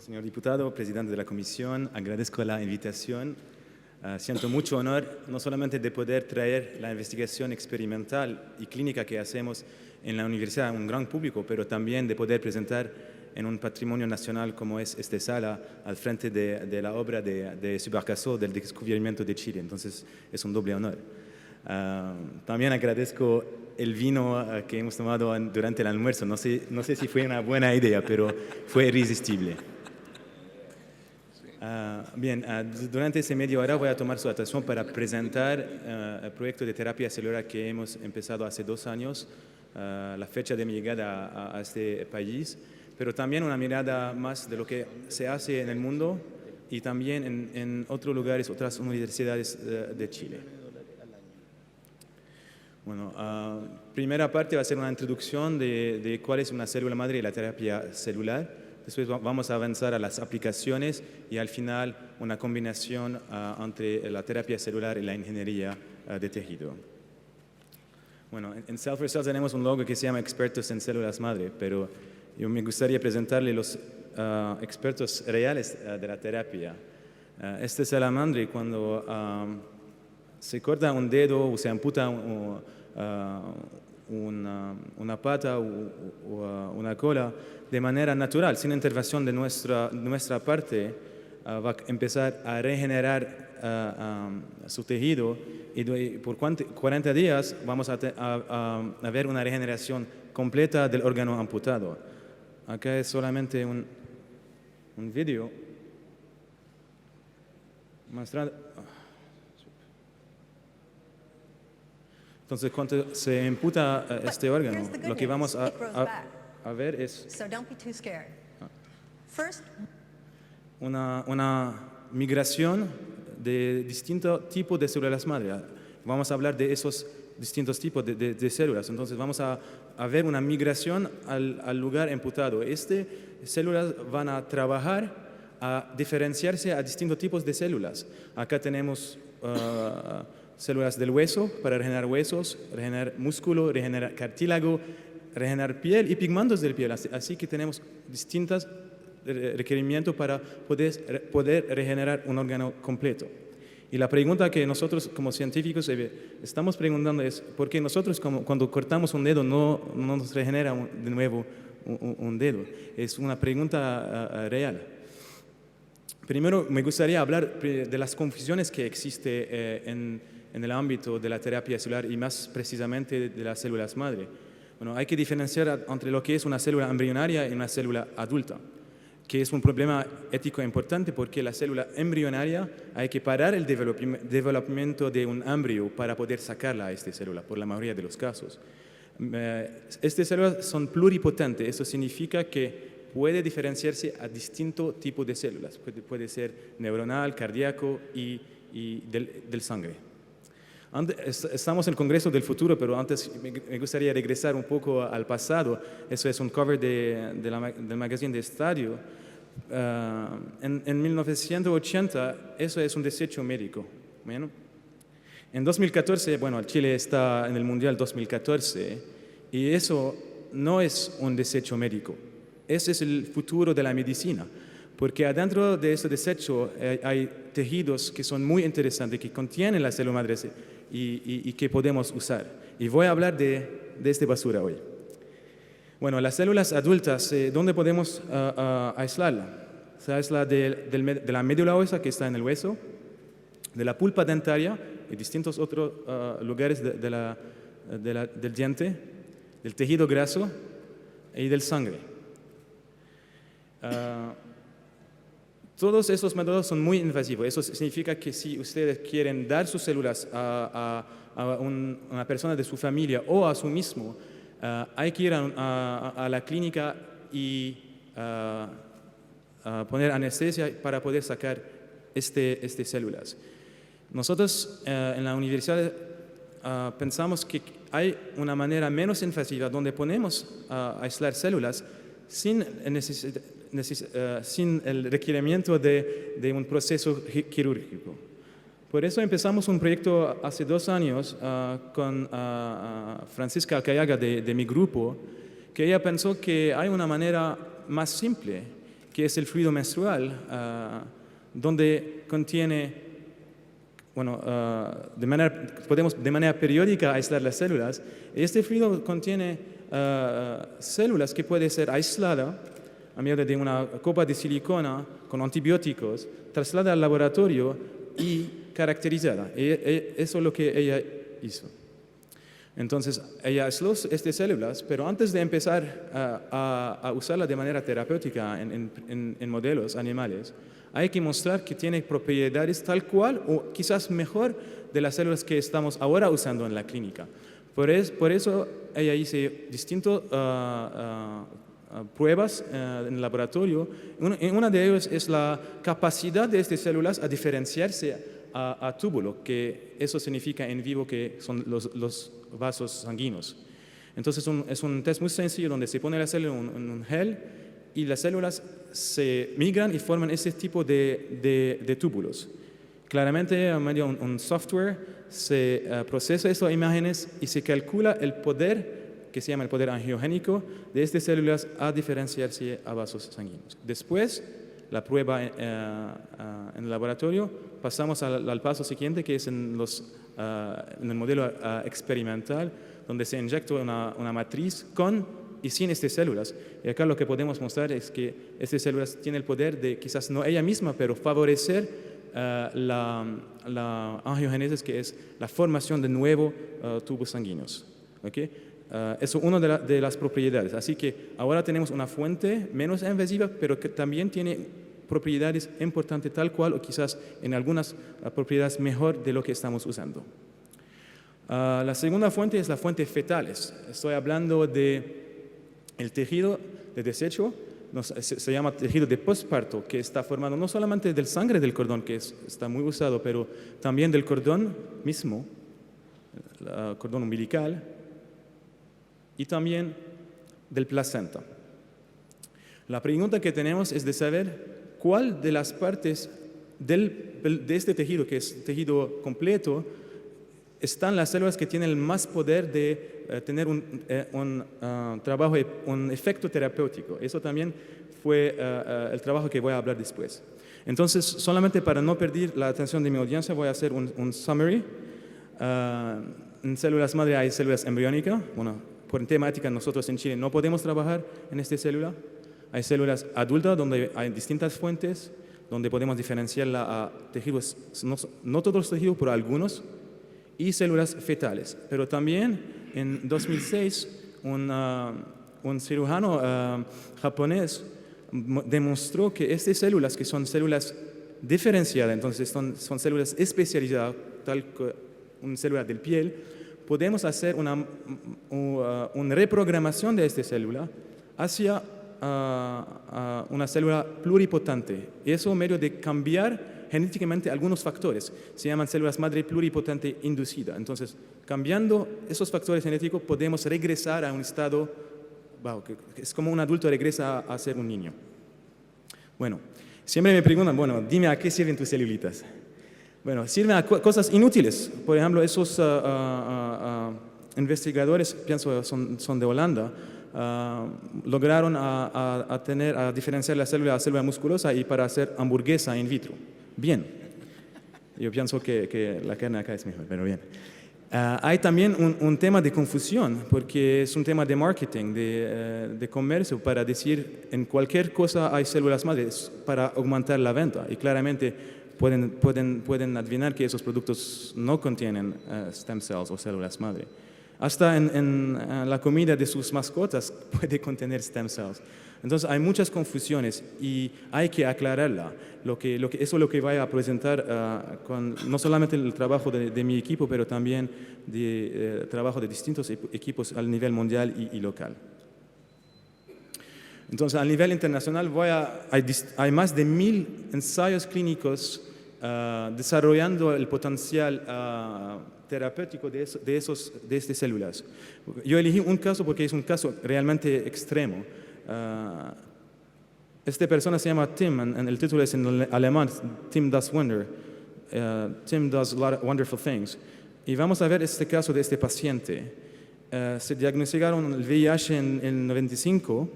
Señor diputado, presidente de la comisión, agradezco la invitación. Siento mucho honor no solamente de poder traer la investigación experimental y clínica que hacemos en la universidad a un gran público, pero también de poder presentar en un patrimonio nacional como es esta sala al frente de la obra de Subercaseaux del descubrimiento de Chile. Entonces es un doble honor. También agradezco el vino que hemos tomado durante el almuerzo. No sé si fue una buena idea, pero fue irresistible. Durante esta media hora voy a tomar su atención para presentar el proyecto de terapia celular que hemos empezado hace 2 años, la fecha de mi llegada a este país, pero también una mirada más de lo que se hace en el mundo y también en otros lugares, otras universidades de Chile. Bueno, primera parte va a ser una introducción de cuál es una célula madre y la terapia celular. Después vamos a avanzar a las aplicaciones y al final una combinación entre la terapia celular y la ingeniería de tejido. Bueno, en Cell4Cell tenemos un logo que se llama Expertos en Células Madre, pero yo me gustaría presentarle los expertos reales de la terapia. Este salamandre, cuando se corta un dedo o se amputa una pata o una cola de manera natural, sin intervención de nuestra parte, va a empezar a regenerar su tejido y por 40 días vamos a ver una regeneración completa del órgano amputado. Acá es solamente un video mostrando. Entonces, cuando se amputa este órgano, lo que vamos a ver es una migración de distintos tipos de células madre. Vamos a hablar de esos distintos tipos de células. Entonces, vamos a ver una migración al lugar amputado. Estas células van a trabajar a diferenciarse a distintos tipos de células. Acá tenemos células del hueso para regenerar huesos, regenerar músculo, regenerar cartílago, regenerar piel y pigmentos del piel. Así que tenemos distintos requerimientos para poder regenerar un órgano completo. Y la pregunta que nosotros como científicos estamos preguntando es ¿por qué nosotros cuando cortamos un dedo no nos regenera de nuevo un dedo? Es una pregunta real. Primero me gustaría hablar de las confusiones que existen en el ámbito de la terapia celular y más precisamente de las células madre. Bueno, hay que diferenciar entre lo que es una célula embrionaria y una célula adulta, que es un problema ético importante porque la célula embrionaria hay que parar el developamiento de un embrión para poder sacarla a esta célula, por la mayoría de los casos. Estas células son pluripotentes, eso significa que puede diferenciarse a distintos tipos de células, puede ser neuronal, cardíaco y del sangre. Estamos en el Congreso del Futuro, pero antes me gustaría regresar un poco al pasado. Eso es un cover del magazine de Estadio. En 1980, eso es un desecho médico. Bueno, en 2014, bueno, Chile está en el Mundial 2014, y eso no es un desecho médico. Ese es el futuro de la medicina. Porque adentro de ese desecho hay tejidos que son muy interesantes, que contienen la célula madre y que podemos usar. Y voy a hablar de esta basura hoy. Bueno, las células adultas, ¿dónde podemos aislarla? Se aísla de la médula ósea que está en el hueso, de la pulpa dentaria y distintos otros lugares del diente, del tejido graso y del sangre. Todos esos métodos son muy invasivos. Eso significa que si ustedes quieren dar sus células a una persona de su familia o a su mismo, hay que ir a la clínica y poner anestesia para poder sacar estas células. Nosotros en la universidad pensamos que hay una manera menos invasiva donde podemos aislar células sin el requerimiento de un proceso quirúrgico. Por eso empezamos un proyecto hace 2 años con Francisca Alcayaga de mi grupo, que ella pensó que hay una manera más simple que es el fluido menstrual, donde contiene, podemos de manera periódica aislar las células. Este fluido contiene células que pueden ser aisladas a medio de una copa de silicona con antibióticos, trasladada al laboratorio y caracterizada. Eso es lo que ella hizo. Entonces, ella aisló estas células, pero antes de empezar a usarlas de manera terapéutica en modelos animales, hay que mostrar que tiene propiedades tal cual o quizás mejor de las células que estamos ahora usando en la clínica. Por eso ella hizo distintas pruebas en el laboratorio. Una de ellas es la capacidad de estas células a diferenciarse a túbulo, que eso significa en vivo que son los vasos sanguíneos. Entonces es un test muy sencillo donde se pone la célula en un gel y las células se migran y forman ese tipo de túbulos. Claramente, a medio de un software, se procesa estas imágenes y se calcula el poder, que se llama el poder angiogénico, de estas células a diferenciarse a vasos sanguíneos. Después, la prueba en el laboratorio, pasamos al paso siguiente, que es en el modelo experimental, donde se inyecta una matriz con y sin estas células. Y acá lo que podemos mostrar es que estas células tienen el poder de, quizás no ella misma, pero favorecer la angiogénesis, que es la formación de nuevos tubos sanguíneos. ¿Okay? Eso es una de las propiedades. Así que ahora tenemos una fuente menos invasiva, pero que también tiene propiedades importantes tal cual, o quizás en algunas propiedades mejor de lo que estamos usando. La segunda fuente es la fuente fetales. Estoy hablando del tejido de desecho, se llama tejido de postparto, que está formado no solamente del sangre del cordón, que está muy usado, pero también del cordón mismo, el cordón umbilical, y también del placenta. La pregunta que tenemos es de saber cuál de las partes de este tejido, que es tejido completo, están las células que tienen el más poder de tener un trabajo, un efecto terapéutico. Eso también fue el trabajo que voy a hablar después. Entonces, solamente para no perder la atención de mi audiencia, voy a hacer un summary. En células madre hay células embriónicas. Bueno, por temática, nosotros en Chile no podemos trabajar en esta célula. Hay células adultas donde hay distintas fuentes, donde podemos diferenciarla a tejidos, no todos los tejidos, pero algunos, y células fetales. Pero también en 2006, un cirujano japonés demostró que estas células, que son células diferenciadas, entonces son células especializadas, tal como una célula del piel, podemos hacer una reprogramación de esta célula hacia una célula pluripotente. Eso medio de cambiar genéticamente algunos factores. Se llaman células madre pluripotente inducida. Entonces, cambiando esos factores genéticos, podemos regresar a un estado, que es como un adulto regresa a ser un niño. Bueno, siempre me preguntan, bueno, dime a qué sirven tus celulitas. Bueno, sirven a cosas inútiles. Por ejemplo, esos investigadores, pienso son de Holanda, lograron a diferenciar la célula musculosa y para hacer hamburguesa in vitro. Bien. Yo pienso que la carne acá es mejor, pero bien. Hay también un tema de confusión, porque es un tema de marketing, de comercio, para decir en cualquier cosa hay células madres para aumentar la venta. Y claramente pueden adivinar que esos productos no contienen stem cells o células madre. Hasta en la comida de sus mascotas puede contener stem cells. Entonces hay muchas confusiones y hay que aclararla. Eso es lo que voy a presentar con no solamente el trabajo de mi equipo, pero también el trabajo de distintos equipos a nivel mundial y local. Entonces, a nivel internacional hay más de 1000 ensayos clínicos desarrollando el potencial terapéutico de estas células. Yo elegí un caso porque es un caso realmente extremo. Esta persona se llama Tim, el título es en alemán, Tim does wonder. Tim does a lot of wonderful things. Y vamos a ver este caso de este paciente. Se diagnosticaron el VIH en el 95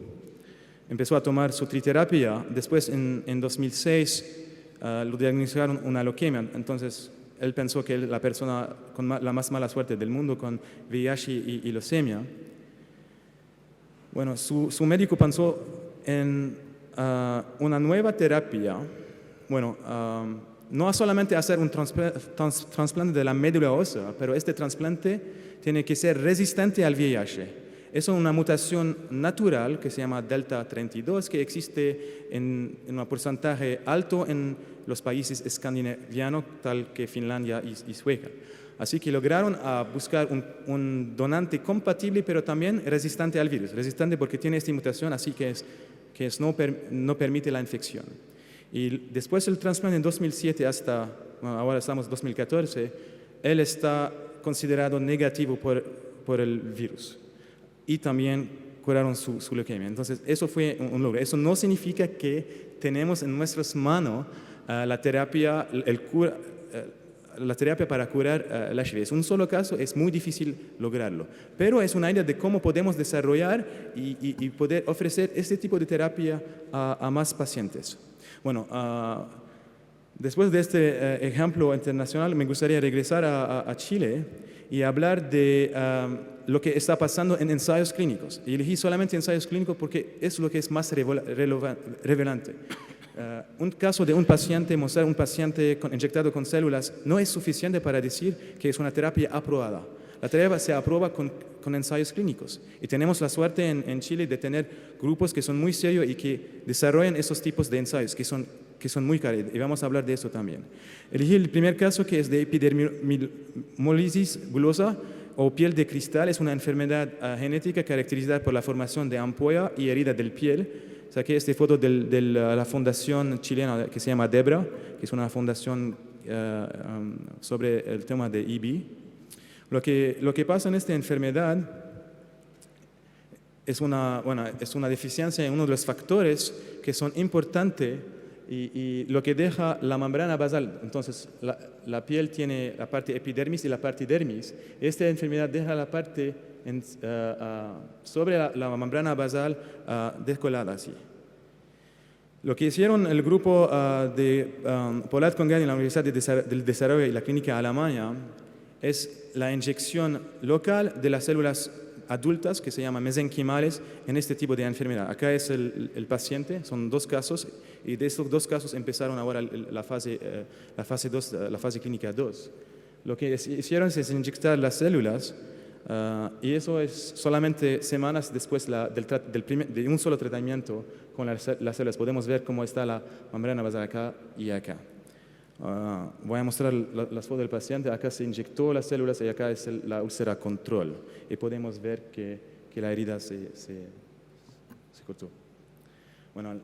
empezó a tomar su triterapia. Después, en 2006, lo diagnosticaron una leucemia. Entonces, él pensó que la persona con la más mala suerte del mundo, con VIH y leucemia. Bueno, su médico pensó en una nueva terapia. Bueno, no solamente hacer un trasplante de la médula ósea, pero este trasplante tiene que ser resistente al VIH. Es una mutación natural que se llama Delta 32, que existe en un porcentaje alto en los países escandinavos, tal que Finlandia y Suecia. Así que lograron buscar un donante compatible, pero también resistente al virus. Resistente porque tiene esta mutación, así que no permite la infección. Y después del trasplante en 2007 hasta, bueno, ahora estamos en 2014, él está considerado negativo por el virus. Y también curaron su leucemia. Entonces, eso fue un logro. Eso no significa que tenemos en nuestras manos la terapia para curar el HIV. Es un solo caso, es muy difícil lograrlo. Pero es una idea de cómo podemos desarrollar y poder ofrecer este tipo de terapia a más pacientes. Bueno, después de este ejemplo internacional, me gustaría regresar a Chile y hablar de lo que está pasando en ensayos clínicos. Y elegí solamente ensayos clínicos porque es lo que es más relevante. Un caso de un paciente, mostrar un paciente inyectado con células, no es suficiente para decir que es una terapia aprobada. La terapia se aprueba con ensayos clínicos. Y tenemos la suerte en Chile de tener grupos que son muy serios y que desarrollan esos tipos de ensayos, que son muy caros. Y vamos a hablar de eso también. Elegí el primer caso, que es de epidermolisis bullosa o piel de cristal. Es una enfermedad genética caracterizada por la formación de ampolla y herida del piel. Saqué esta foto de la fundación chilena que se llama DEBRA, que es una fundación sobre el tema de EB. Lo que pasa en esta enfermedad es una deficiencia en uno de los factores que son importantes y lo que deja la membrana basal. Entonces, la piel tiene la parte epidermis y la parte dermis. Esta enfermedad deja la parte sobre la membrana basal descolada así. Lo que hicieron el grupo de Polat Congan en la Universidad del Desarrollo y la Clínica Alemana es la inyección local de las células adultas, que se llaman mesenquimales, en este tipo de enfermedad. Acá es el paciente, son 2 casos, y de estos 2 casos empezaron ahora la fase clínica 2. Lo que hicieron es inyectar las células, y eso es solamente semanas después de un solo tratamiento con las células. Podemos ver cómo está la membrana basal acá y acá. Voy a mostrar las fotos del paciente. Acá se inyectó las células y acá es la úlcera control. Y podemos ver que la herida se cortó. Bueno,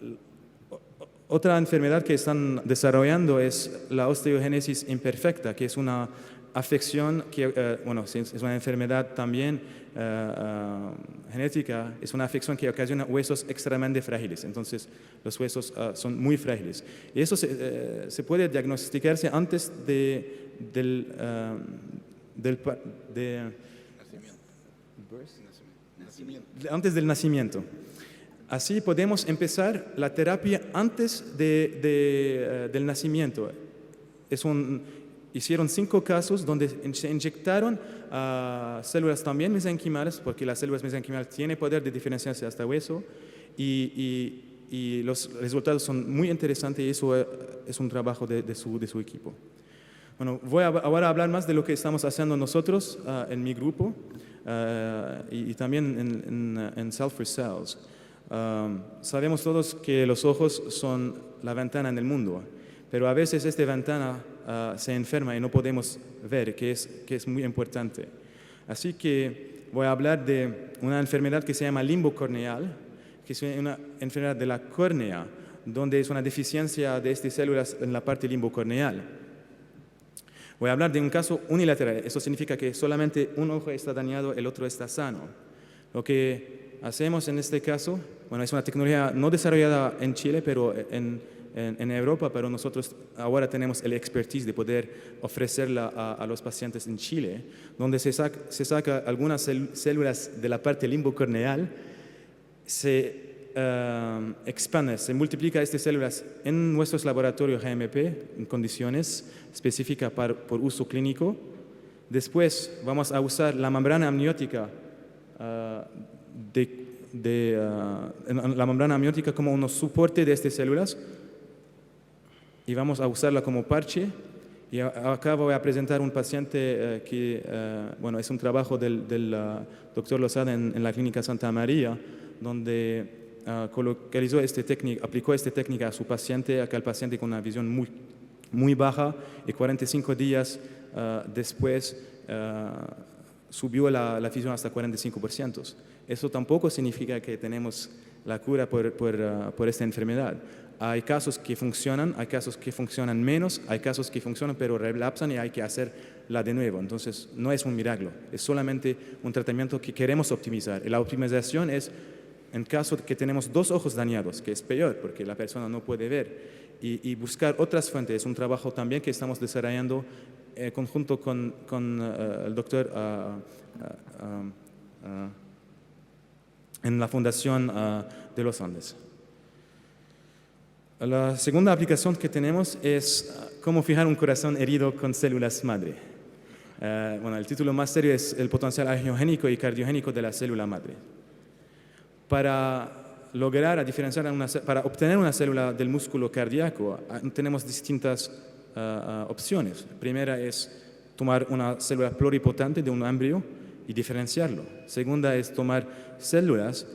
otra enfermedad que están desarrollando es la osteogénesis imperfecta, que es una afección que, es una enfermedad también genética, es una afección que ocasiona huesos extremadamente frágiles. Entonces, los huesos son muy frágiles. Y eso se puede diagnosticarse antes antes del nacimiento. Así podemos empezar la terapia antes del nacimiento. Hicieron 5 casos donde se inyectaron células también mesenquimales, porque las células mesenquimales tienen poder de diferenciarse hasta hueso, y los resultados son muy interesantes, y eso es un trabajo de su equipo. Bueno, voy ahora a hablar más de lo que estamos haciendo nosotros en mi grupo y también en Cell for Cells. Sabemos todos que los ojos son la ventana en el mundo, pero a veces esta ventana se enferma y no podemos ver, que es muy importante. Así que voy a hablar de una enfermedad que se llama limbo corneal, que es una enfermedad de la córnea, donde es una deficiencia de estas células en la parte limbocorneal. Voy a hablar de un caso unilateral. Eso significa que solamente un ojo está dañado, el otro está sano. Lo que hacemos en este caso, es una tecnología no desarrollada en Chile, pero en Europa, pero nosotros ahora tenemos el expertise de poder ofrecerla a los pacientes en Chile, donde se saca algunas células de la parte limbocorneal, se expande, se multiplica estas células en nuestros laboratorios GMP, en condiciones específicas por uso clínico. Después vamos a usar la membrana amniótica, la membrana amniótica como un soporte de estas células y vamos a usarla como parche. Y acá voy a presentar un paciente que, bueno, es un trabajo del doctor Lozada en la Clínica Santa María, donde aplicó esta técnica a su paciente, acá el paciente con una visión muy baja, y 45 días después subió la visión hasta 45%. Eso tampoco significa que tenemos la cura por esta enfermedad. Hay casos que funcionan, hay casos que funcionan menos, hay casos que funcionan pero relapsan y hay que hacerla de nuevo. Entonces, no es un milagro, es solamente un tratamiento que queremos optimizar. Y la optimización es en caso de que tenemos dos ojos dañados, que es peor porque la persona no puede ver. Y buscar otras fuentes es un trabajo también que estamos desarrollando conjunto con el doctor en la Fundación de los Andes. La segunda aplicación que tenemos es cómo fijar un corazón herido con células madre. Bueno, el título más serio es el potencial angiogénico y cardiogénico de la célula madre. Para obtener una célula del músculo cardíaco, tenemos distintas opciones. La primera es tomar una célula pluripotente de un embrión y diferenciarlo. Segunda es tomar células,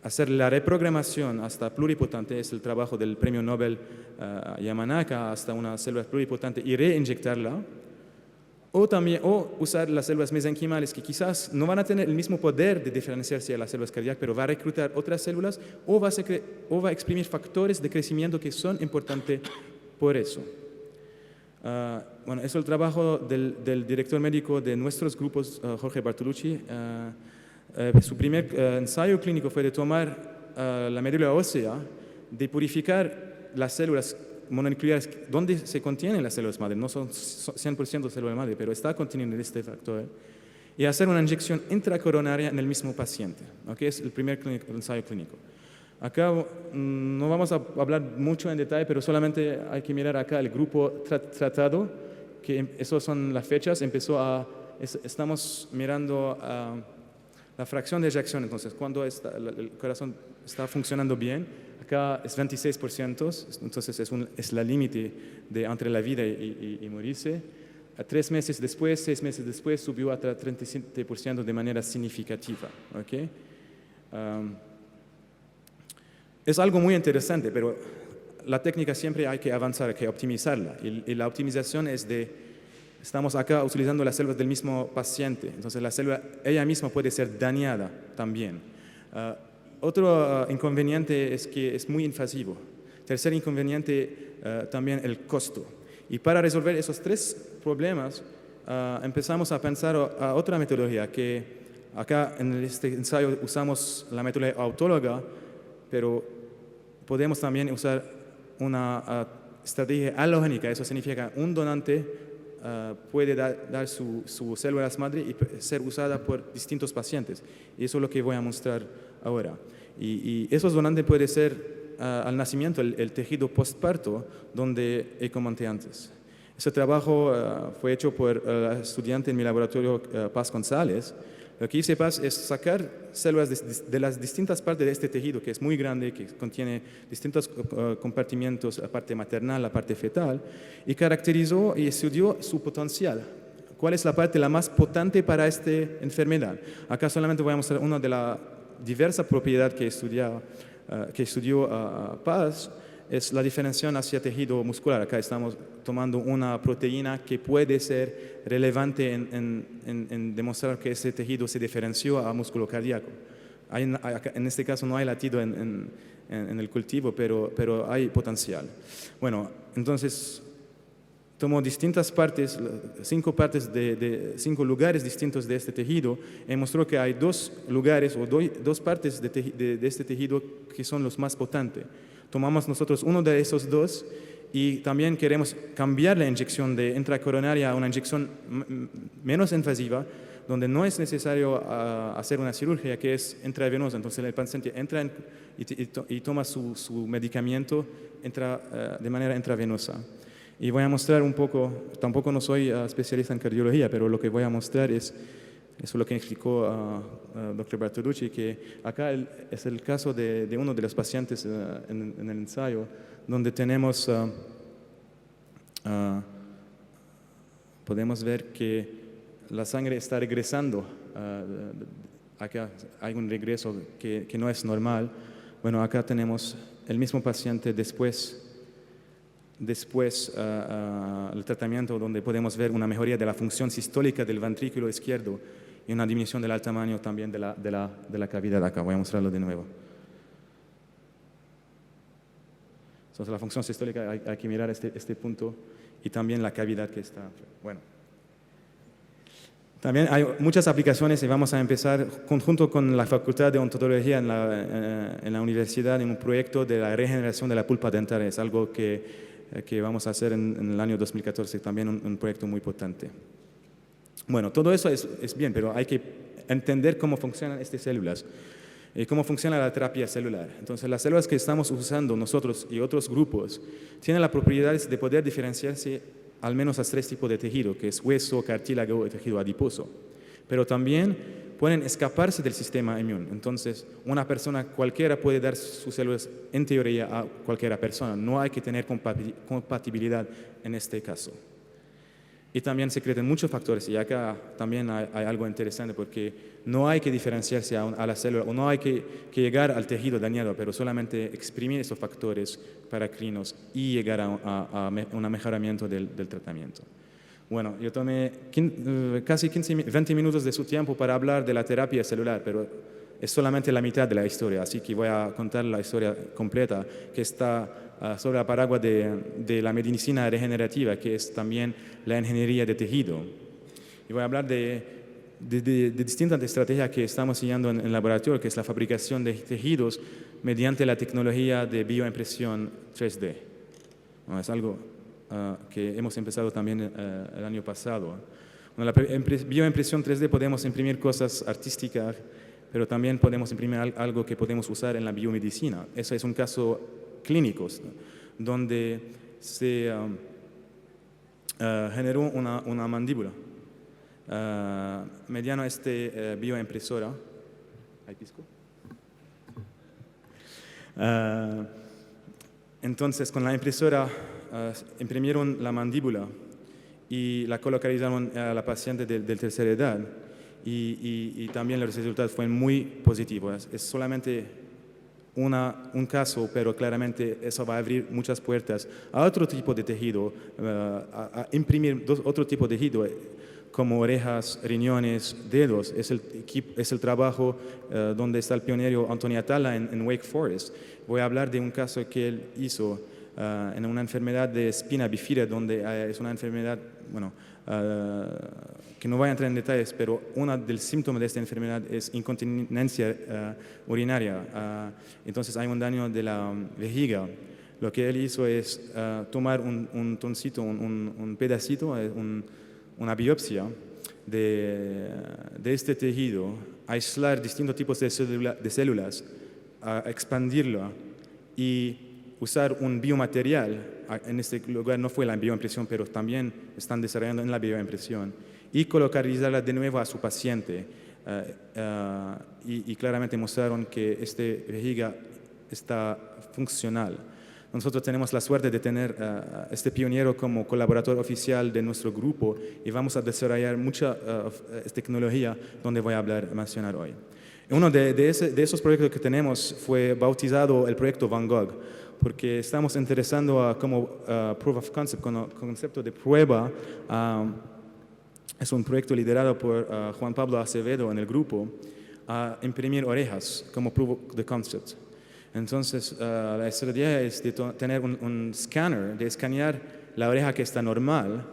hacer la reprogramación hasta pluripotente, es el trabajo del premio Nobel Yamanaka, hasta una célula pluripotente y reinyectarla. O usar las células mesenquimales que quizás no van a tener el mismo poder de diferenciarse de las células cardíacas, pero va a reclutar otras células o va a exprimir factores de crecimiento que son importantes por eso. Bueno, es el trabajo del director médico de nuestros grupos, Jorge Bartolucci. Su primer ensayo clínico fue de tomar la médula ósea, de purificar las células mononucleares donde se contienen las células madre, no son 100% células madre, pero está conteniendo este factor, y hacer una inyección intracoronaria en el mismo paciente. ¿Okay? Es el primer ensayo clínico. Acá no vamos a hablar mucho en detalle, pero solamente hay que mirar acá el grupo tratado, que esas son las fechas, estamos mirando la fracción de eyección, entonces cuando el corazón está funcionando bien, acá es 26%, entonces es la límite entre la vida y morirse. 3 meses después, 6 meses después, subió hasta 37% de manera significativa. ¿Okay? Es algo muy interesante, pero la técnica siempre hay que avanzar, hay que optimizarla. Y la optimización estamos acá utilizando las células del mismo paciente, entonces la célula ella misma puede ser dañada también. Otro inconveniente es que es muy invasivo. Tercer inconveniente, también el costo. Y para resolver esos 3 problemas, empezamos a pensar a otra metodología, que acá en este ensayo usamos la metodología autóloga, pero podemos también usar una estrategia halogénica. Eso significa que un donante puede dar sus células madre y ser usada por distintos pacientes. Y eso es lo que voy a mostrar ahora. Y esos donantes pueden ser al nacimiento, el tejido postparto, donde he comenté antes. Ese trabajo fue hecho por el estudiante en mi laboratorio, Paz González. Lo que hice Paz es sacar células de las distintas partes de este tejido, que es muy grande, que contiene distintos compartimentos, la parte maternal, la parte fetal, y caracterizó y estudió su potencial. ¿Cuál es la parte la más potente para esta enfermedad? Acá solamente voy a mostrar una de las diversas propiedades que estudió Paz, es la diferenciación hacia tejido muscular. Acá estamos tomando una proteína que puede ser relevante en demostrar que ese tejido se diferenció a músculo cardíaco. En este caso no hay latido en el cultivo, pero hay potencial. Bueno, entonces tomó distintas partes, 5 partes de 5 lugares distintos de este tejido, y mostró que hay 2 lugares o 2 partes de este tejido que son los más potentes. Tomamos nosotros uno de esos 2 y también queremos cambiar la inyección de intracoronaria a una inyección menos invasiva, donde no es necesario hacer una cirugía, que es intravenosa. Entonces el paciente entra y toma su medicamento de manera intravenosa. Y voy a mostrar un poco, tampoco no soy especialista en cardiología, pero lo que voy a mostrar es lo que explicó Dr. Bartolucci, que acá es el caso de uno de los pacientes en el ensayo, donde tenemos, podemos ver que la sangre está regresando. Acá hay un regreso que no es normal. Bueno, acá tenemos el mismo paciente después el tratamiento, donde podemos ver una mejoría de la función sistólica del ventrículo izquierdo y una disminución del tamaño también de la cavidad. Acá voy a mostrarlo de nuevo. Entonces la función sistólica hay que mirar este punto y también la cavidad que está. Bueno. También hay muchas aplicaciones y vamos a empezar conjunto con la Facultad de Odontología en la universidad en un proyecto de la regeneración de la pulpa dentaria. Es algo que vamos a hacer en el año 2014, también un proyecto muy potente. Bueno, todo eso es bien, pero hay que entender cómo funcionan estas células y cómo funciona la terapia celular. Entonces, las células que estamos usando nosotros y otros grupos tienen la propiedad de poder diferenciarse al menos a 3 tipos de tejido, que es hueso, cartílago y tejido adiposo. Pero también pueden escaparse del sistema inmune. Entonces, una persona cualquiera puede dar sus células en teoría a cualquiera persona. No hay que tener compatibilidad en este caso. Y también se crean muchos factores, y acá también hay algo interesante, porque no hay que diferenciarse a la célula, o no hay que llegar al tejido dañado, pero solamente exprimir esos factores paracrinos y llegar a un mejoramiento del tratamiento. Bueno, yo tomé casi 20 minutos de su tiempo para hablar de la terapia celular, pero es solamente la mitad de la historia, así que voy a contar la historia completa, que está sobre la paraguas de la medicina regenerativa, que es también la ingeniería de tejido. Y voy a hablar de distintas estrategias que estamos siguiendo en el laboratorio, que es la fabricación de tejidos mediante la tecnología de bioimpresión 3D. Bueno, es algo que hemos empezado también el año pasado. Con la bioimpresión 3D podemos imprimir cosas artísticas, pero también podemos imprimir algo que podemos usar en la biomedicina. Eso es un caso clínico, donde se generó una mandíbula mediante bioimpresora. ¿Hay pisco? Entonces, con la impresora imprimieron la mandíbula y la colocalizaron a la paciente de tercera edad. Y también los resultados fueron muy positivos. Es solamente un caso, pero claramente eso va a abrir muchas puertas a otro tipo de tejido, a imprimir otro tipo de tejido, como orejas, riñones, dedos. Es el trabajo donde está el pionero Anthony Atala en Wake Forest. Voy a hablar de un caso que él hizo en una enfermedad de espina bífida, donde es una enfermedad, bueno, que no voy a entrar en detalles, pero uno de los síntomas de esta enfermedad es incontinencia urinaria. Entonces hay un daño de la vejiga. Lo que él hizo es tomar un troncito, un pedacito, una biopsia de este tejido, aislar distintos tipos de células, expandirlo y usar un biomaterial. En este lugar no fue la bioimpresión, pero también están desarrollando en la bioimpresión, y colocarla de nuevo a su paciente. Y claramente mostraron que esta vejiga está funcional. Nosotros tenemos la suerte de tener este pionero como colaborador oficial de nuestro grupo, y vamos a desarrollar mucha tecnología donde voy a mencionar hoy. Uno de esos proyectos que tenemos fue bautizado el proyecto Van Gogh, porque estamos interesando como proof of concept, como concepto de prueba. Es un proyecto liderado por Juan Pablo Acevedo en el grupo, a imprimir orejas como proof of concept. Entonces, la estrategia es de tener un scanner, de escanear la oreja que está normal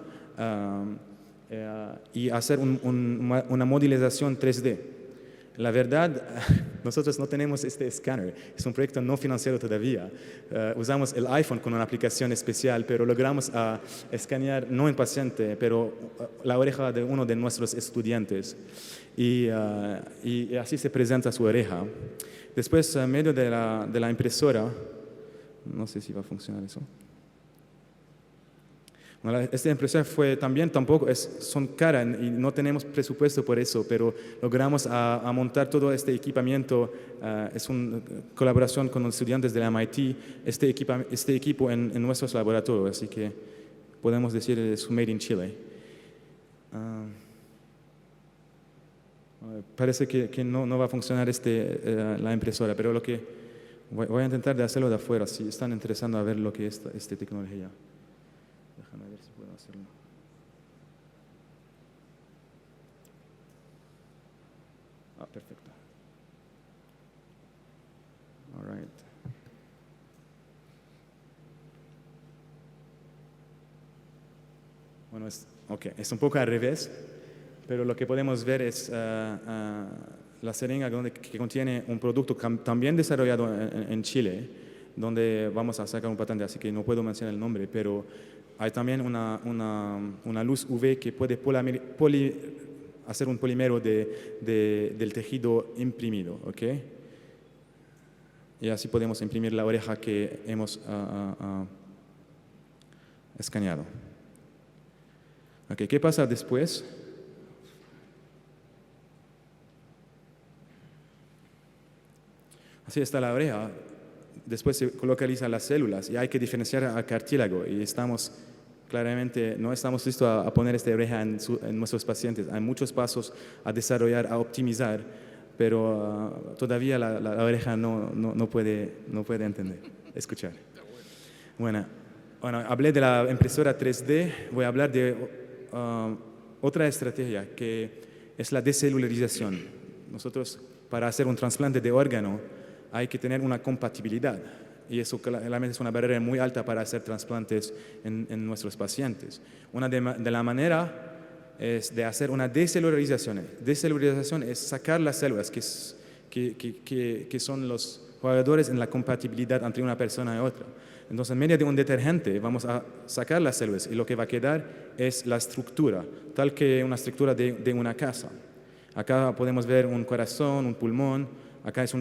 y hacer una modelización 3D. La verdad, Nosotros no tenemos este escáner, es un proyecto no financiero todavía. Usamos el iPhone con una aplicación especial, pero logramos escanear, no en paciente, pero la oreja de uno de nuestros estudiantes. Y así se presenta su oreja. Después, en medio de la impresora, no sé si va a funcionar eso. Bueno, esta impresora son caras y no tenemos presupuesto por eso, pero logramos a montar todo este equipamiento. Es una colaboración con los estudiantes del MIT, este equipo en nuestros laboratorios, así que podemos decir que es made in Chile. Parece que no va a funcionar la impresora, pero voy a intentar de hacerlo de afuera, si están interesados a ver lo que es esta tecnología. Déjame ver si puedo hacerlo. Perfecto. All right. Bueno, es un poco al revés, pero lo que podemos ver es la seringa que contiene un producto también desarrollado en Chile, donde vamos a sacar un patente, así que no puedo mencionar el nombre, pero hay también una luz UV que puede hacer un polímero del tejido imprimido, ¿ok? Y así podemos imprimir la oreja que hemos escaneado. Okay, ¿qué pasa después? Así está la oreja. Después se localizan las células y hay que diferenciar al cartílago. Y no estamos listos a poner esta oreja en nuestros pacientes. Hay muchos pasos a desarrollar, a optimizar, pero todavía la oreja no puede escuchar. Bueno, hablé de la impresora 3D, voy a hablar de otra estrategia que es la decelularización. Nosotros, para hacer un trasplante de órgano, hay que tener una compatibilidad y eso claramente es una barrera muy alta para hacer trasplantes en nuestros pacientes. Una de la manera es de hacer una decelularización. Decelularización es sacar las células que son los jugadores en la compatibilidad entre una persona y otra. Entonces, en medio de un detergente vamos a sacar las células y lo que va a quedar es la estructura, tal que una estructura de una casa. Acá podemos ver un corazón, un pulmón. Acá es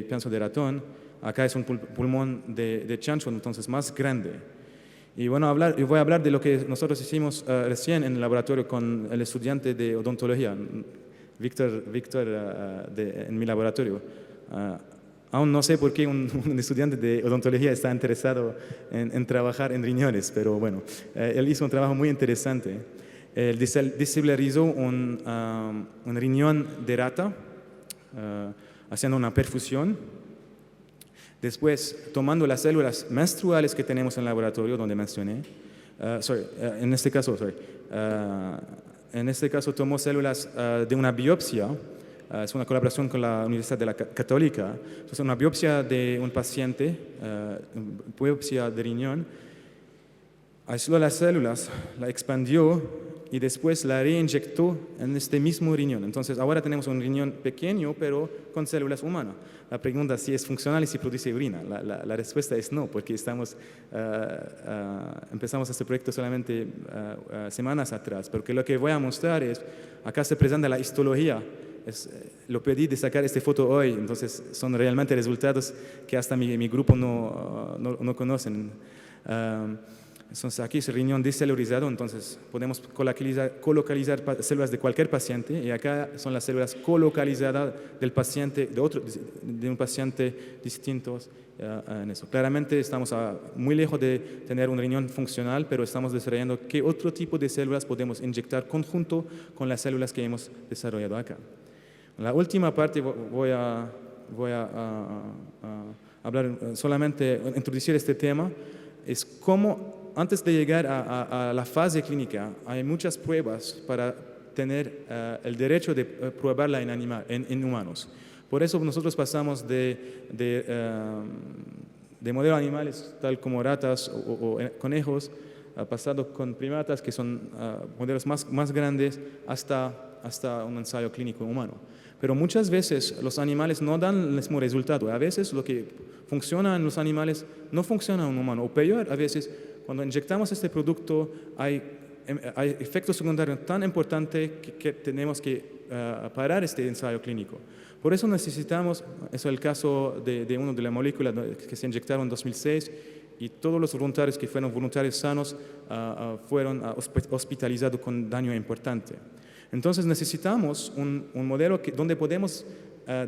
pienso de ratón, acá es un pulmón de chancho, entonces más grande. Y bueno, voy a hablar de lo que nosotros hicimos recién en el laboratorio con el estudiante de odontología, Víctor, en mi laboratorio. Aún no sé por qué un estudiante de odontología está interesado en trabajar en riñones, pero bueno, él hizo un trabajo muy interesante. Él decelularizó un riñón de rata, haciendo una perfusión. Después, tomando las células menstruales que tenemos en el laboratorio, donde mencioné, en este caso tomó células de una biopsia, es una colaboración con la Universidad de la Católica, es una biopsia de un paciente, biopsia de riñón, aisló las células, la expandió y después la reinyectó en este mismo riñón. Entonces, ahora tenemos un riñón pequeño, pero con células humanas. La pregunta es si es funcional y si produce orina. La respuesta es no, porque empezamos este proyecto solamente semanas atrás. Porque lo que voy a mostrar es, acá se presenta la histología. Lo pedí de sacar esta foto hoy, entonces son realmente resultados que hasta mi grupo no conocen. Entonces aquí es el riñón decelularizado, entonces podemos colocalizar células de cualquier paciente y acá son las células colocalizadas de un paciente distintos en eso. Claramente estamos muy lejos de tener un riñón funcional, pero estamos desarrollando qué otro tipo de células podemos inyectar conjunto con las células que hemos desarrollado acá. En la última parte voy a hablar solamente, introducir este tema, es cómo antes de llegar a la fase clínica, hay muchas pruebas para tener el derecho de probarla en humanos. Por eso nosotros pasamos de modelos animales, tal como ratas o conejos, pasado con primatas, que son modelos más grandes, hasta un ensayo clínico humano. Pero muchas veces los animales no dan el mismo resultado. A veces lo que funciona en los animales no funciona en un humano. O peor, a veces cuando inyectamos este producto hay efectos secundarios tan importantes que tenemos que parar este ensayo clínico. Por eso necesitamos, eso es el caso de una de las moléculas que se inyectaron en 2006, y todos los voluntarios que fueron voluntarios sanos fueron hospitalizados con daño importante. Entonces necesitamos un modelo donde podemos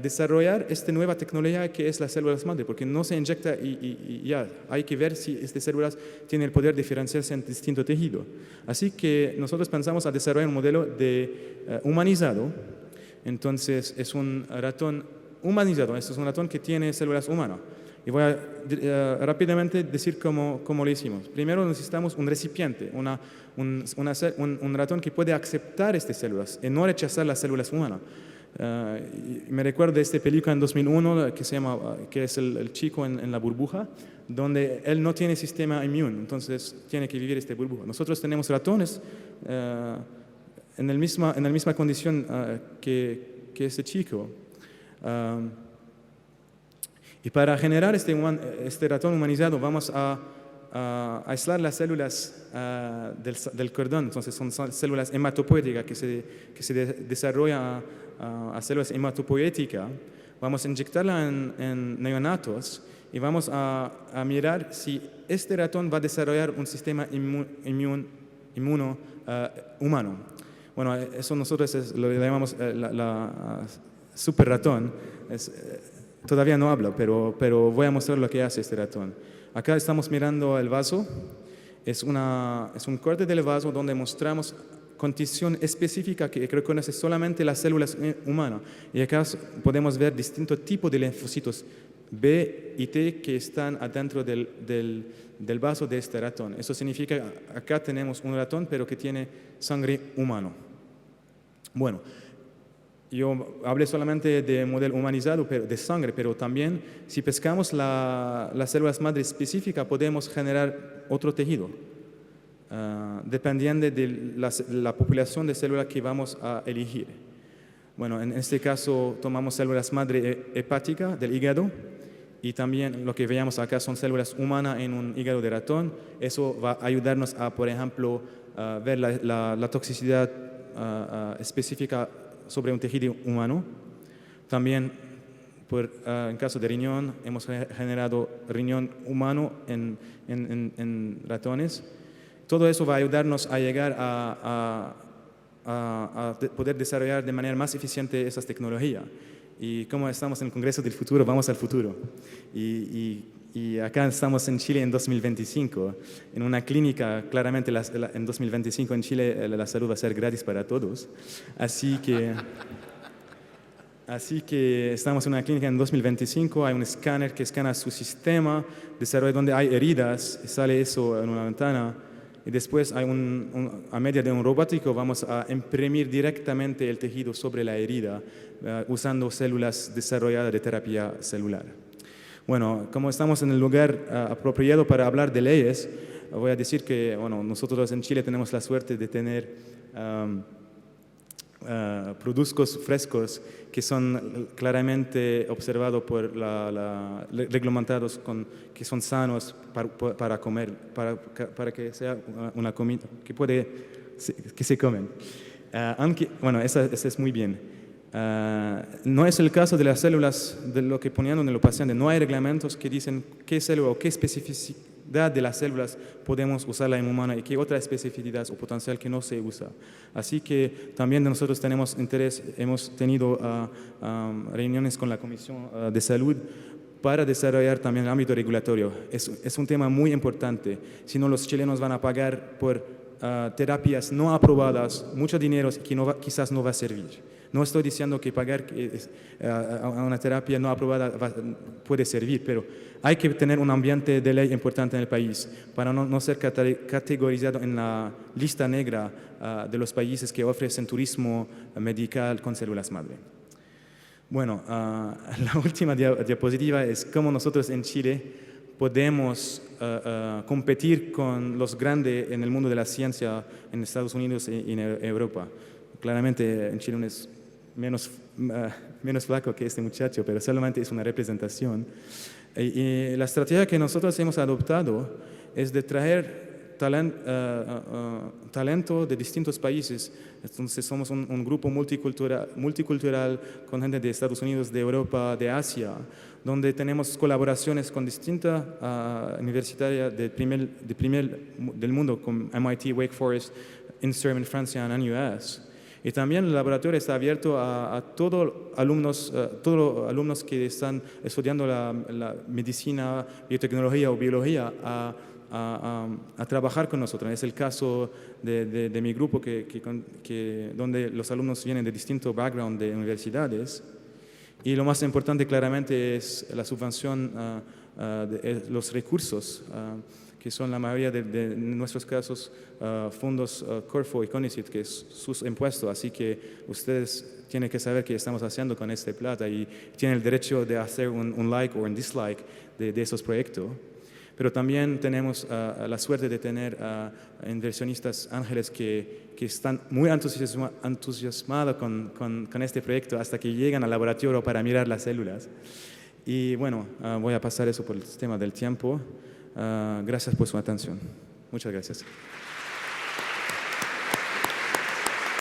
desarrollar esta nueva tecnología que es las células madre, porque no se inyecta y ya, hay que ver si estas células tienen el poder de diferenciarse en distinto tejido. Así que nosotros pensamos a desarrollar un modelo humanizado. Entonces es un ratón humanizado, es un ratón que tiene células humanas. Y voy a rápidamente decir cómo lo hicimos. Primero necesitamos un recipiente, un ratón que puede aceptar estas células y no rechazar las células humanas. Me recuerdo de esta película en 2001 que es el chico en la burbuja, donde él no tiene sistema inmune, entonces tiene que vivir esta burbuja. Nosotros tenemos ratones en la misma condición que este chico. Y para generar este ratón humanizado vamos a aislar las células del cordón. Entonces son células hematopoéticas que se desarrollan a células hematopoéticas. Vamos a inyectarla en neonatos y vamos a mirar si este ratón va a desarrollar un sistema inmuno humano. Bueno, eso nosotros lo llamamos la super ratón. Todavía no habla, pero voy a mostrar lo que hace este ratón. Acá estamos mirando el vaso. Es un corte del vaso donde mostramos condición específica que reconoce solamente las células humanas. Y acá podemos ver distintos tipos de linfocitos B y T que están adentro del vaso de este ratón. Eso significa que acá tenemos un ratón, pero que tiene sangre humana. Bueno, yo hablé solamente de modelo humanizado de sangre, pero también si pescamos las células madre específicas podemos generar otro tejido, dependiendo de la población de células que vamos a elegir. Bueno, en este caso tomamos células madre hepáticas del hígado y también lo que veamos acá son células humanas en un hígado de ratón. Eso va a ayudarnos a, por ejemplo, ver la toxicidad específica sobre un tejido humano. También, en caso de riñón, hemos generado riñón humano en ratones. Todo eso va a ayudarnos a llegar a poder desarrollar de manera más eficiente esas tecnologías. Y como estamos en el Congreso del Futuro, vamos al futuro. Y acá estamos en Chile en 2025, en una clínica. Claramente en 2025 en Chile la salud va a ser gratis para todos. Así que estamos en una clínica en 2025, hay un escáner que escanea su sistema, desarrolla donde hay heridas, y sale eso en una ventana. Y después a medio de un robótico vamos a imprimir directamente el tejido sobre la herida usando células desarrolladas de terapia celular. Bueno, como estamos en el lugar apropiado para hablar de leyes, voy a decir que nosotros en Chile tenemos la suerte de tener productos frescos que son claramente observados reglamentados que son sanos para comer, para que sea una comida que se comen. Aunque, eso es muy bien. No es el caso de las células, de lo que ponían en los pacientes. No hay reglamentos que dicen qué célula o qué especificidad de las células podemos usarla en humana y qué otra especificidad o potencial que no se usa. Así que también nosotros tenemos interés, hemos tenido reuniones con la Comisión de Salud para desarrollar también el ámbito regulatorio. Es un tema muy importante. Si no, los chilenos van a pagar por terapias no aprobadas mucho dinero que quizás no va a servir. No estoy diciendo que pagar a una terapia no aprobada puede servir, pero hay que tener un ambiente de ley importante en el país para no ser categorizado en la lista negra de los países que ofrecen turismo medical con células madre. Bueno, la última diapositiva es cómo nosotros en Chile podemos competir con los grandes en el mundo de la ciencia en Estados Unidos y en Europa. Claramente en Chile es menos flaco que este muchacho, pero solamente es una representación. Y la estrategia que nosotros hemos adoptado es de traer talento de distintos países. Entonces somos un grupo multicultural con gente de Estados Unidos, de Europa, de Asia, donde tenemos colaboraciones con distintas universidades del mundo, como MIT, Wake Forest, INSERM en Francia, y NUS. Y también el laboratorio está abierto a todos alumnos que están estudiando la medicina, biotecnología o biología a trabajar con nosotros. Es el caso de mi grupo donde los alumnos vienen de distintos backgrounds de universidades. Y lo más importante claramente es la subvención, los recursos, que son la mayoría de nuestros casos fondos Corfo y CONICET, que es sus impuestos. Así que ustedes tienen que saber qué estamos haciendo con esta plata y tienen el derecho de hacer un like o un dislike de esos proyectos. Pero también tenemos la suerte de tener inversionistas ángeles que están muy entusiasmados con este proyecto hasta que llegan al laboratorio para mirar las células. Y bueno, voy a pasar eso por el tema del tiempo. Gracias por su atención. Muchas gracias.